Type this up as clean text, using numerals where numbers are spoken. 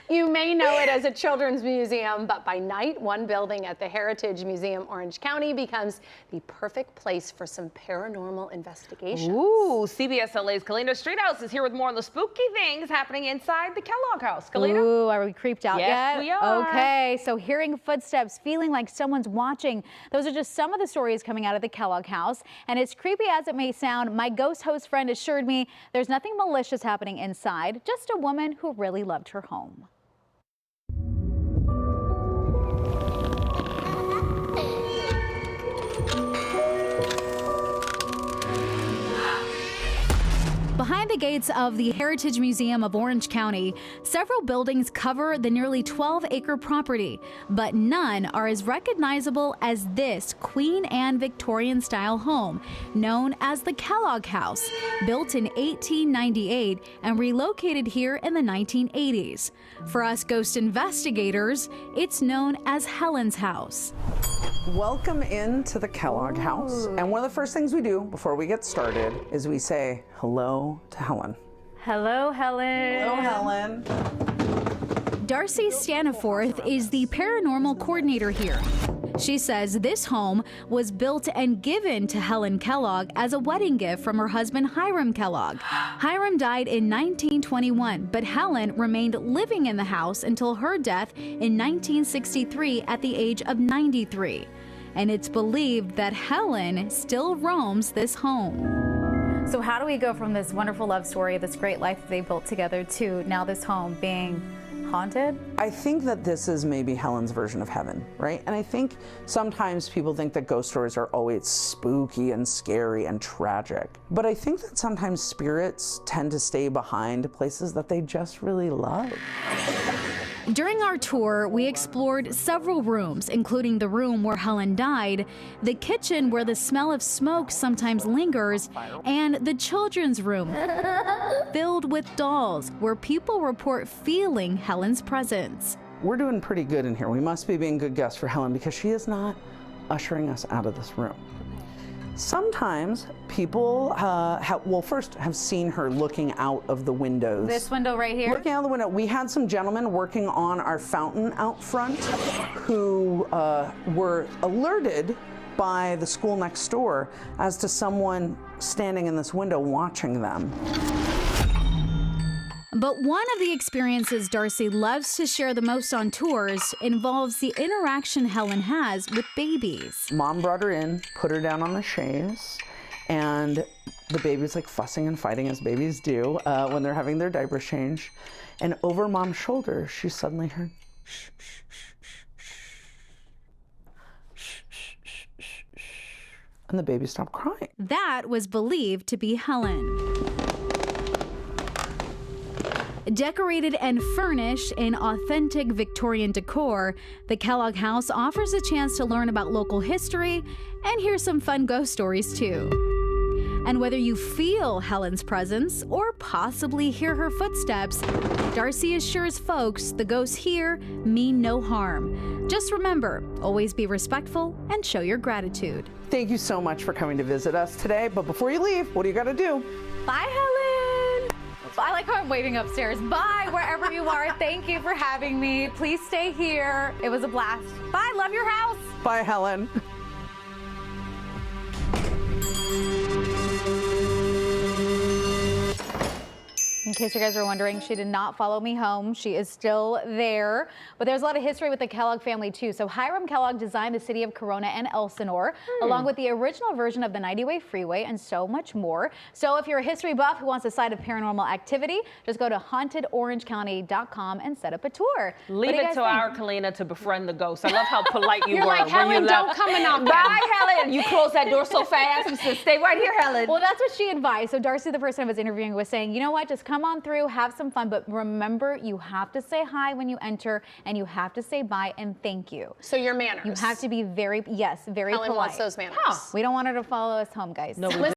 You may know it as a children's museum, but by night, one building at the Heritage Museum, Orange County, becomes the perfect place for some paranormal investigations. Ooh, CBS LA's Kalina Streethouse is here with more on the spooky things happening inside the Kellogg House. Kalina? Ooh, are we creeped out yet? Yes, we are. Okay, so hearing footsteps, feeling like someone's watching. Those are just some of the stories coming out of the Kellogg House. And as creepy as it may sound, my ghost host friend assured me there's nothing malicious happening inside, just a woman who really loved her home. Behind the gates of the Heritage Museum of Orange County, several buildings cover the nearly 12-acre property, but none are as recognizable as this Queen Anne Victorian-style home, known as the Kellogg House, built in 1898 and relocated here in the 1980s. For us ghost investigators, it's known as Helen's house. Welcome into the Kellogg House. And one of the first things we do before we get started is we say hello to Helen. Hello, Helen. Hello, Helen. Darcy Staniforth is the paranormal coordinator here. She says this home was built and given to Helen Kellogg as a wedding gift from her husband Hiram Kellogg. Hiram died in 1921, but Helen remained living in the house until her death in 1963 at the age of 93. And it's believed that Helen still roams this home. So how do we go from this wonderful love story, this great life that they built together, to now this home being haunted? I think that this is maybe Helen's version of heaven, right? And I think sometimes people think that ghost stories are always spooky and scary and tragic. But I think that sometimes spirits tend to stay behind places that they just really love. During our tour, we explored several rooms, including the room where Helen died, the kitchen where the smell of smoke sometimes lingers, and the children's room, filled with dolls, where people report feeling Helen's presence. We're doing pretty good in here. We must be being good guests for Helen because she is not ushering us out of this room. Sometimes people first have seen her looking out of the windows. This window right here? Looking out the window. We had some gentlemen working on our fountain out front who were alerted by the school next door as to someone standing in this window watching them. But one of the experiences Darcy loves to share the most on tours involves the interaction Helen has with babies. Mom brought her in, put her down on the chaise, and the baby's like fussing and fighting as babies do when they're having their diapers changed. And over Mom's shoulder, she suddenly heard, shh, shh, shh, shh, shh, shh, shh, shh, shh. And the baby stopped crying. That was believed to be Helen. Decorated and furnished in authentic Victorian decor, the Kellogg House offers a chance to learn about local history and hear some fun ghost stories too. And whether you feel Helen's presence or possibly hear her footsteps, Darcy assures folks the ghosts here mean no harm. Just remember, always be respectful and show your gratitude. Thank you so much for coming to visit us today, but before you leave, what do you gotta do? Bye, Helen! I like how I'm waving upstairs. Bye, wherever you are. Thank you for having me. Please stay here. It was a blast. Bye, love your house. Bye, Helen. In case you guys were wondering, she did not follow me home. She is still there. But there's a lot of history with the Kellogg family, too. So Hiram Kellogg designed the city of Corona and Elsinore, along with the original version of the 90-way freeway and so much more. So if you're a history buff who wants a side of paranormal activity, just go to hauntedOrangeCounty.com and set up a tour. Leave it to our Kalina to befriend the ghost. I love how polite you You're were like, when Helen, you don't left. come and knock. Bye, Helen. You closed that door so fast. You said, stay right here, Helen. Well, that's what she advised. So Darcy, the person I was interviewing, was saying, you know what, just come on through, have some fun, but remember, you have to say hi when you enter, and you have to say bye and thank you. So your manners. You have to be very, yes, very Helen polite. wants those manners. We don't want her to follow us home, guys. No, we